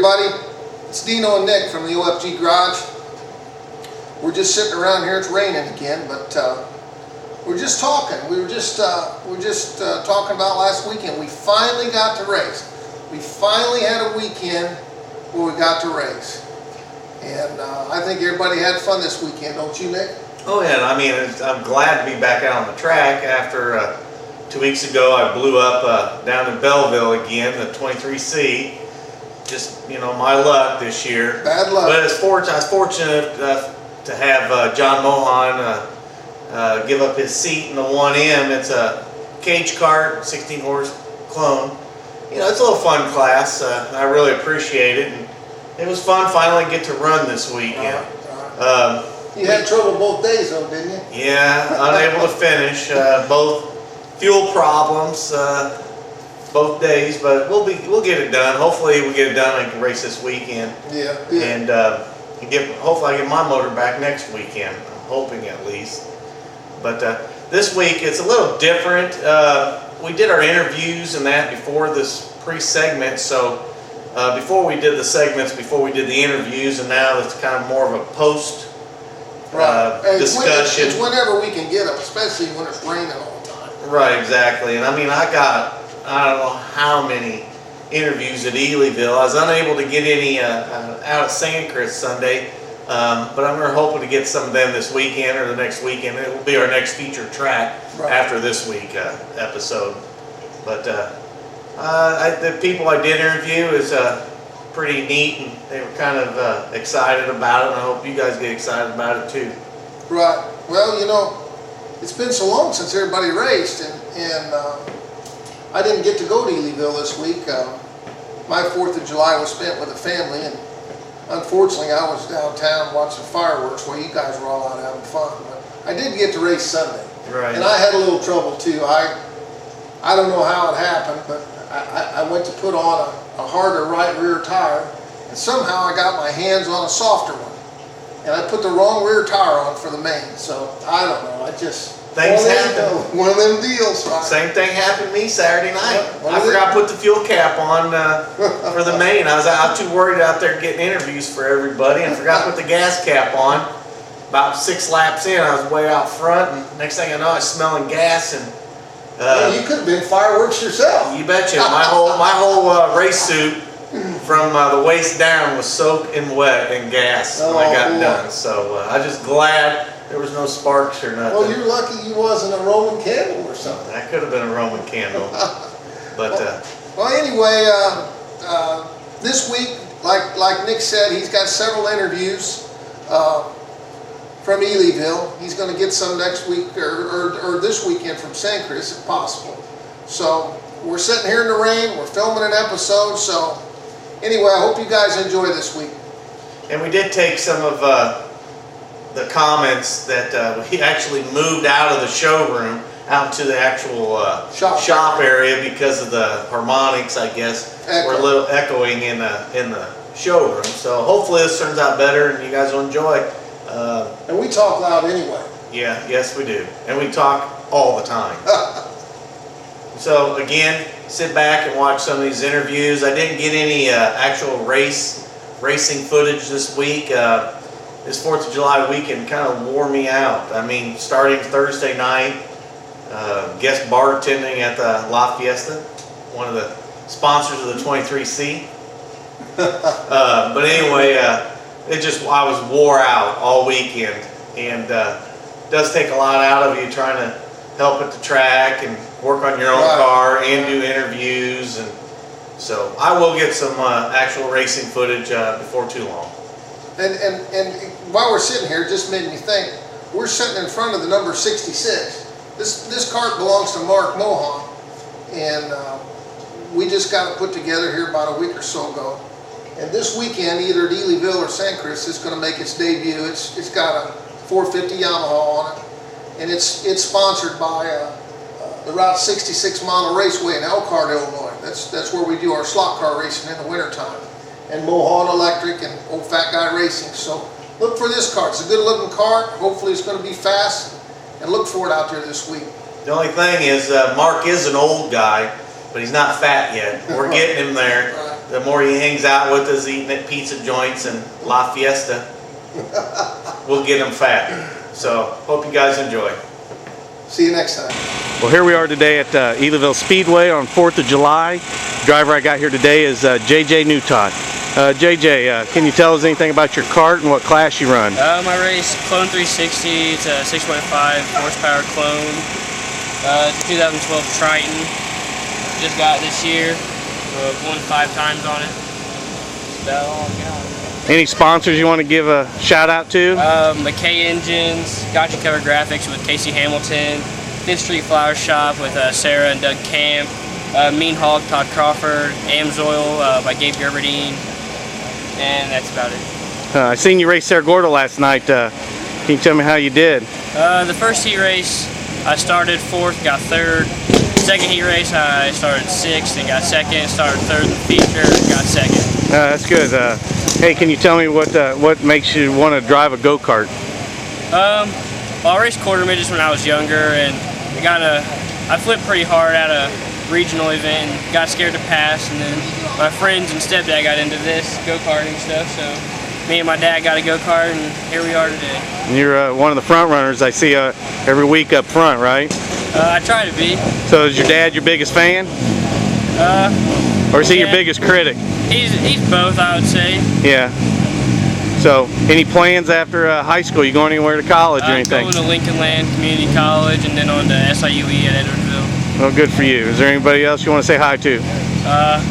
everybody, it's Dino and Nick from the OFG Garage. We're just sitting around here. It's raining again, but we're just talking. We were just talking about last weekend. We finally got to race. We finally had a weekend where we got to race, and I think everybody had fun this weekend, don't you, Nick? Oh yeah, I mean, I'm glad to be back out on the track after 2 weeks ago I blew up down in Belleville again, the 23C. Just, you know, my luck this year. Bad luck. But I was fortunate to have John Mohan give up his seat in the 1M. It's a cage kart, 16 horse clone. You know, it's a little fun class. I really appreciate it. And it was fun finally get to run this weekend. You had trouble both days though, didn't you? Yeah, unable to finish. Both fuel problems both days, but we'll get it done. Hopefully we get it done and I can race this weekend. Yeah. And hopefully I get my motor back next weekend. I'm hoping at least. But this week it's a little different. We did our interviews and that before this pre-segment, so before we did the segments, before we did the interviews, and now it's kind of more of a post discussion. It's whenever we can get them, especially when it's raining all the time. Right, exactly. And I mean, I don't know how many interviews at Eel Evil. I was unable to get any out of Sandcrest Sunday, but I'm hoping to get some of them this weekend or the next weekend. It will be our next featured track after this week episode. But the people I did interview is pretty neat, and they were kind of excited about it, and I hope you guys get excited about it too. Right. Well, you know, it's been so long since everybody raced, and I didn't get to go to Eel Evil this week. My 4th of July was spent with the family, and unfortunately I was downtown watching fireworks while you guys were all out having fun. But I did get to race Sunday. Right. And I had a little trouble too. I don't know how it happened, but I went to put on a harder right rear tire, and somehow I got my hands on a softer one. And I put the wrong rear tire on for the main, so I don't know. Things happen. One of them deals. Right? Same thing happened to me Saturday night. I forgot to put the fuel cap on for the main. I was too worried out there getting interviews for everybody, and forgot to put the gas cap on. About 6 laps in, I was way out front, and next thing I know, I was smelling gas. And you could have been fireworks yourself. You betcha. My whole race suit from the waist down was soaked in wet and gas when I got done. So I'm just glad there was no sparks or nothing. Well, you're lucky you wasn't a Roman candle or something. That could have been a Roman candle. But well, anyway, this week, like Nick said, he's got several interviews from Eel Evil. He's going to get some next week or this weekend from Sandcrest if possible. So we're sitting here in the rain. We're filming an episode. So anyway, I hope you guys enjoy this week. And we did take some of the comments that we actually moved out of the showroom out to the actual shop area because of the harmonics, I guess. We're a little echoing in the showroom. So hopefully this turns out better and you guys will enjoy. And we talk loud anyway. Yeah, yes we do. And we talk all the time. So again, sit back and watch some of these interviews. I didn't get any actual racing footage this week. This 4th of July weekend kind of wore me out. I mean, starting Thursday night, guest bartending at the La Fiesta, one of the sponsors of the 23C. But anyway, I was wore out all weekend, and it does take a lot out of you trying to help at the track and work on your own car and do interviews. And so I will get some actual racing footage before too long. And while we're sitting here, it just made me think, we're sitting in front of the number 66. This cart belongs to Mark Mohan, and we just got it put together here about a week or so ago. And this weekend, either at Eel Evil or Sandcrest, it's going to make its debut. It's got a 450 Yamaha on it, and it's sponsored by the Route 66 Mile Raceway in Elkhart, Illinois. That's where we do our slot car racing in the wintertime. And Mohan Electric and Old Fat Guy Racing. So look for this cart. It's a good looking cart. Hopefully it's going to be fast, and look for it out there this week. The only thing is Mark is an old guy, but he's not fat yet. We're getting him there. the more he hangs out with us, eating at pizza joints and La Fiesta, we'll get him fat. So, hope you guys enjoy. See you next time. Well, here we are today at Eel Evil Speedway on 4th of July. The driver I got here today is JJ Newton. JJ, can you tell us anything about your kart and what class you run? I race Clone 360. It's a 6.5 horsepower clone. It's a 2012 Triton. Just got it this year. Won 5 times on it. That's about all I got. Any sponsors you want to give a shout out to? McKay Engines, Got You Covered Graphics with Casey Hamilton, 5th Street Flower Shop with Sarah and Doug Camp, Mean Hog, Todd Crawford, Amsoil by Gabe Gerberdine, and that's about it. I seen you race Sarah Gordo last night. Can you tell me how you did? The first heat race, I started 4th, got 3rd. Second heat race, I started 6th and got 2nd. Started 3rd in the feature, got 2nd. That's good. Hey, can you tell me what makes you want to drive a go-kart? Well, I raced quarter midgets when I was younger, and I flipped pretty hard at a regional event and got scared to pass, and then my friends and stepdad got into this go-karting stuff, so me and my dad got a go-kart, and here we are today. And you're one of the front runners I see every week up front, right? I try to be. So is your dad your biggest fan? Or is he your biggest critic? He's both, I would say. Yeah. So, any plans after high school? You going anywhere to college or anything? I'm going to Lincoln Land Community College and then on to SIUE at Edwardsville. Well, good for you. Is there anybody else you want to say hi to?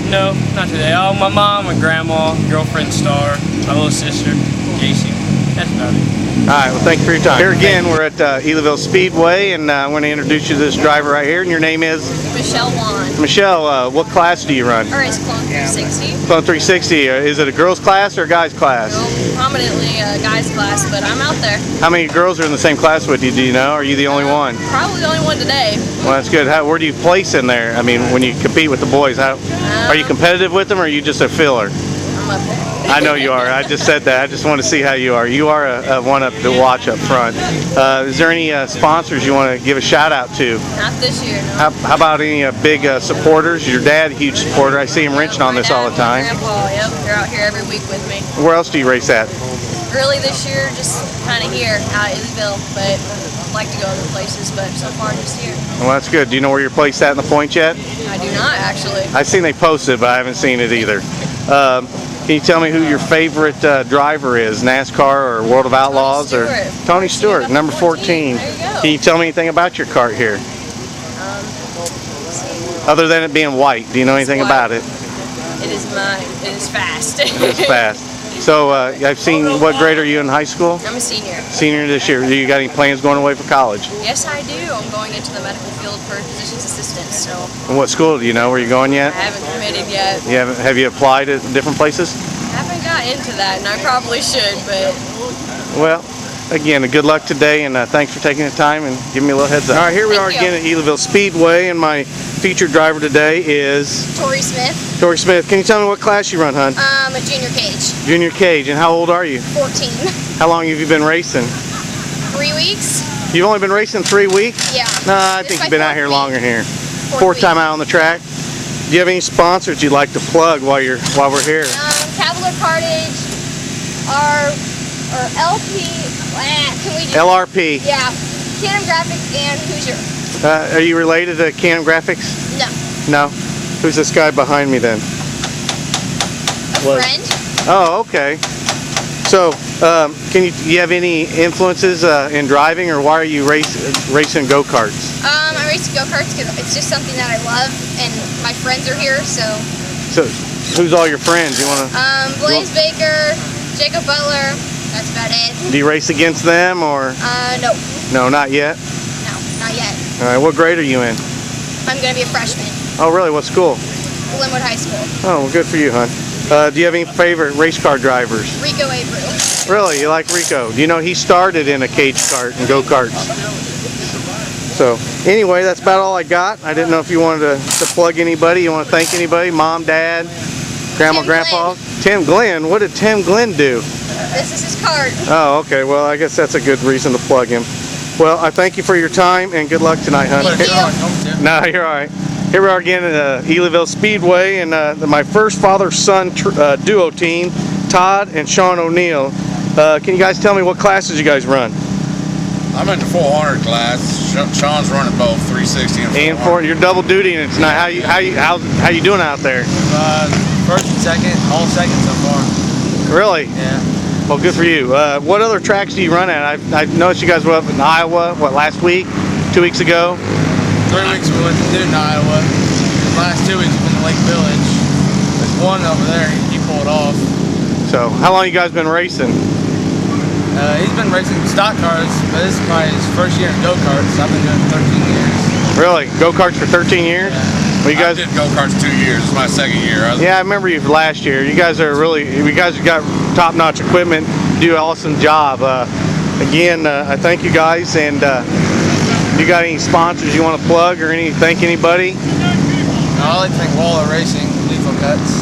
No, not today. Oh, my mom, my grandma, girlfriend Star, my little sister, JC. That's about it. Alright, well thank you for your time. Here again, we're at Eel Evil Speedway, and I want to introduce you to this driver right here, and your name is? Michelle Wan. Michelle, what class do you run? I race Clone 360. Clone 360. Is it a girls class or a guys class? No, prominently a guys class, but I'm out there. How many girls are in the same class with you, do you know? Are you the only one? Probably the only one today. Well, that's good. Where do you place in there? I mean, when you compete with the boys, are you competitive with them, or are you just a filler? I'm up there. I know you are. I just said that. I just want to see how you are. You are a one up to watch up front. Is there any sponsors you want to give a shout out to? Not this year, no. How about any big supporters? Your dad, a huge supporter. I see him wrenching on this all the time. My grandpa, yep, they're out here every week with me. Where else do you race at? Really this year, just kind of here out at Easyville, but I'd like to go other places, but so far just here. Well, that's good. Do you know where you're placed at in the points yet? I do not, actually. I've seen they posted, but I haven't seen it either. Can you tell me who your favorite driver is? NASCAR or World of Outlaws? Tony Stewart, number 14. There you go. Can you tell me anything about your kart here? Other than it being white, do you know anything about it? It is mine. It is fast. It's fast. So I've seen, what grade are you in high school? I'm a senior. Senior this year. Do you got any plans going away for college? Yes, I do. I'm going into the medical field for physician's assistant, so And what school do you know? Where you going yet? I haven't committed yet. Have you applied at different places? I haven't got into that, and I probably should, but Well, again, good luck today, and thanks for taking the time and giving me a little heads up. All right, here we are Thank you. again at Eel Evil Speedway, and my featured driver today is Torrey Smith, Torrey Smith. Can you tell me what class you run, hon? a junior cage, Junior cage. And how old are you? 14. How long have you been racing? 3 weeks? You've only been racing 3 weeks? Yeah. No, I This think is you've my been out fourth here week. longer here. Fourth Fourth week. time out on the track. Do you have any sponsors you'd like to plug while we're here? Cavalier Cartage, our LP, can we do? LRP. Yeah, Canon Graphics and Hoosier. Are you related to Canon Graphics? No. No. Who's this guy behind me then? A friend? Oh, okay. So, you have any influences in driving, or why are you racing go-karts? I race go-karts because it's just something that I love, and my friends are here, so. So, who's all your friends? You want to? Blaze Baker, Jacob Butler, that's about it. Do you race against them, or? No. No, not yet. No, not yet. All right. What grade are you in? I'm gonna be a freshman. Oh, really? What school? Glenwood High School. Oh, well, good for you, hon. Do you have any favorite race car drivers? Rico Abreu. Really? You like Rico? Do you know he started in a cage kart and go-karts? So, anyway, that's about all I got. I didn't know if you wanted to plug anybody. You want to thank anybody? Mom, Dad, Grandma, Tim Grandpa? Glenn. Tim Glenn? What did Tim Glenn do? This is his card. Oh, okay. Well, I guess that's a good reason to plug him. Well, I thank you for your time, and good luck tonight, hon. Thank you. No, you're all right. Here we are again at Eel Evil Speedway, and my first father-son duo team, Todd and Sean O'Neill. Can you guys tell me what classes you guys run? I'm in the 400 class. Sean's running both 360 and 400. You're double duty, and tonight. How you doing out there? First and second, all second so far. Really? Yeah. Well, good for you. What other tracks do you run at? I noticed you guys were up in Iowa. What, last week? 2 weeks ago? 3 weeks we went to Newton, Iowa. The last 2 weeks we've been to Lake Village. There's one over there, he pulled off. So, how long you guys been racing? He's been racing stock cars, but this is probably his first year in go-karts. I've been doing 13 years. Really? Go-karts for 13 years? Yeah. Well, you guys I did go-karts 2 years. It's my second year. Yeah, I remember you last year. You guys have got top-notch equipment. Do an awesome job. Again, I thank you guys, and you got any sponsors you want to plug or thank anybody? I like to thank Waller Racing, Lethal Cuts,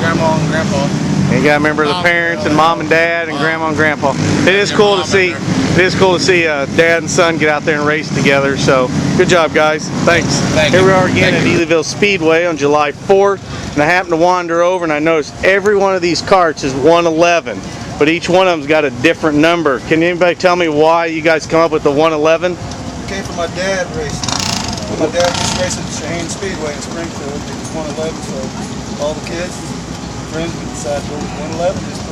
Grandma and Grandpa. And you got to remember the parents and mom and dad and grandma and grandpa. It is cool to see. It is cool to see dad and son get out there and race together. So good job, guys. Thanks. Here we are again at Eel Evil Speedway on July 4th, and I happened to wander over and I noticed every one of these carts is 111, but each one of them's got a different number. Can anybody tell me why you guys come up with the 111? Came from my dad racing. My dad used to race at Cheyenne Speedway in Springfield. It was 111, so all the kids, friends, we decided to go with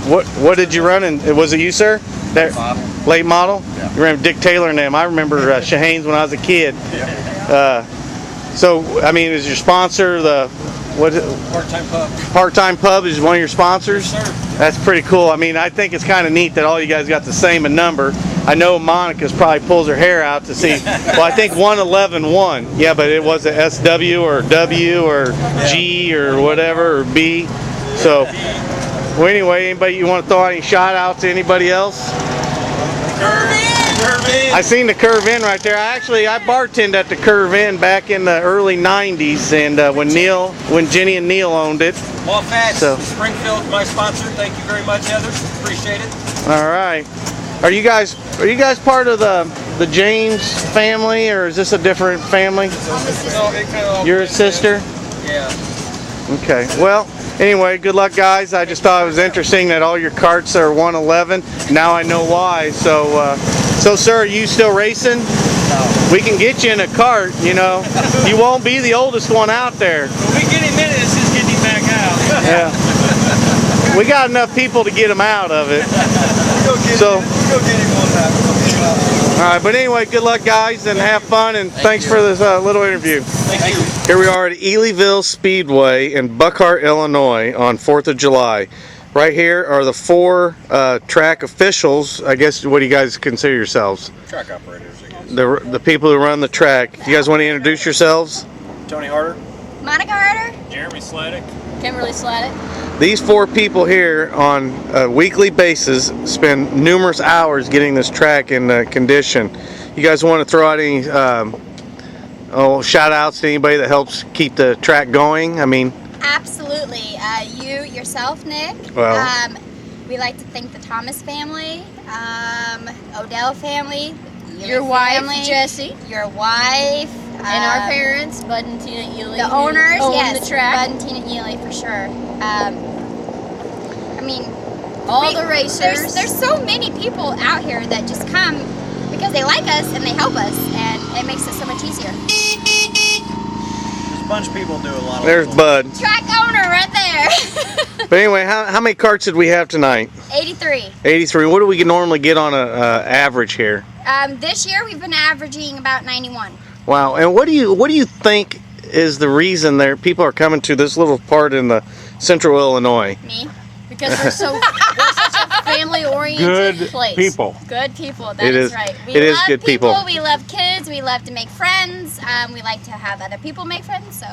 111. What did you run in? Was it you, sir? That late model? Yeah. You ran Dick Taylor and them. I remember Shahane's when I was a kid. Yeah. So, I mean, is your sponsor the Part-time pub. Part-Time Pub is one of your sponsors? Yes, sir. That's pretty cool. I mean, I think it's kind of neat that all you guys got the same number. I know Monica's probably pulls her hair out to see. Well, I think 111 won. Yeah, but it was a SW or W or G or whatever or B. So, well, anyway, anybody you want to throw out any shout out to anybody else? I seen the Curve In right there. I bartended at the Curve In back in the early 90s, and when Jenny and Neil owned it. Well, Fats, So- Springfield, my sponsor. Thank you very much, Heather. Appreciate it. All right. Are you guys part of the James family, or is this a different family? You're a sister? Yeah. Okay. Well, anyway, good luck, guys. I just thought it was interesting that all your carts are 111. Now I know why. So, sir, are you still racing? No. We can get you in a cart, you know. You won't be the oldest one out there. When we get him in it, it's just getting him back out. Yeah. We got enough people to get him out of it. So, Go get him one time. all right, but anyway, good luck, guys, and have fun, and thanks for this little interview. Thank you. Here we are at Eel Evil Speedway in Buckhart, Illinois on 4th of July. Right here are the 4 track officials. I guess, what do you guys consider yourselves? Track operators, I guess. The people who run the track. Do you guys want to introduce yourselves? Tony Harder. Monica Harder, Jeremy Sladek. Kimberly Sladek. These 4 people here on a weekly basis spend numerous hours getting this track in condition. You guys want to throw out any shout outs to anybody that helps keep the track going? I mean, Absolutely. You yourself, Nick. Well. We like to thank the Thomas family, Odell family, Your Ely wife, family, Jessie, your wife, and our parents, Bud and Tina Ely. the owners, who own yes, the track. Bud and Tina Ely for sure. I mean, All the racers. There's so many people out here that just come because they like us and they help us, and it makes it so much easier. There's a bunch of people do a lot of there's Bud. Track owner right there. But anyway, how many carts did we have tonight? 83. 83. What do we normally get on a average here? This year we've been averaging about 91. Wow. And what do you think is the reason people are coming to this little part in the central Illinois? Me? Because we're such a family-oriented place. Good people, It is- right. it is good people. We love kids, we love to make friends, we like to have other people make friends, so.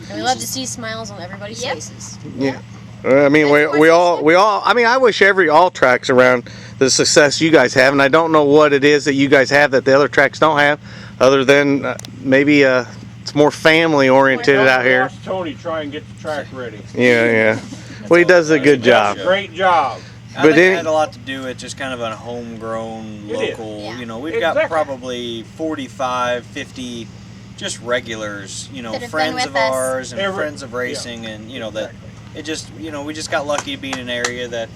And we love to see smiles on everybody's Yep. faces. Yeah. I mean, we all. I mean, I wish all tracks around the success you guys have, and I don't know what it is that you guys have that the other tracks don't have, other than maybe it's more family oriented out here. Watch Tony try and get the track ready. Yeah. Well, he does a good job. Great job. I But think then- it had a lot to do with just kind of a homegrown, It is. local, Yeah. you know, we've got Exactly. probably 45, 50 just regulars, you know, That have been friends with of us. ours and friends of racing, and you know that it just, you know, we just got lucky to be in an area that,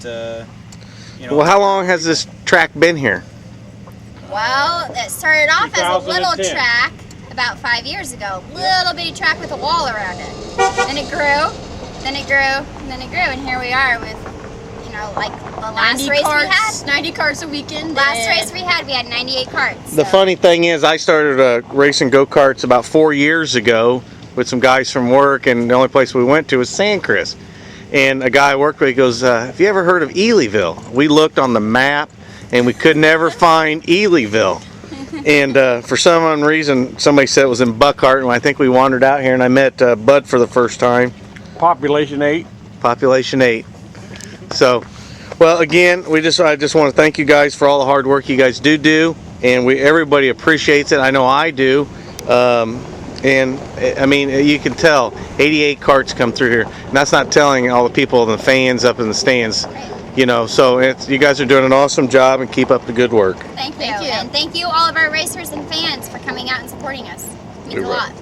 you know. Well, how long has this track been here? Well, it started off as a little 2010. track about 5 years ago. Little bitty track with a wall around it. Then it grew, then it grew, and then it grew, and here we are with, you know, like the last 90 race carts, we had. 90 carts a weekend. Last and- race we had 98 carts. The so. funny thing is, I started racing go-karts about 4 years ago with some guys from work, and the only place we went to was Sandcrest. And a guy I worked with goes, have you ever heard of Eel? We looked on the map, and we could never find Eel. And for some unknown reason, somebody said it was in Buckhart, and I think we wandered out here, and I met Bud for the first time. Population 8. Population 8. So, well, again, I just want to thank you guys for all the hard work you guys do, and everybody appreciates it. I know I do. And I mean, you can tell 88 carts come through here, and that's not telling all the people and the fans up in the stands. You know, so you guys are doing an awesome job, and keep up the good work. Thank you. And thank you all of our racers and fans for coming out and supporting us. It means a lot.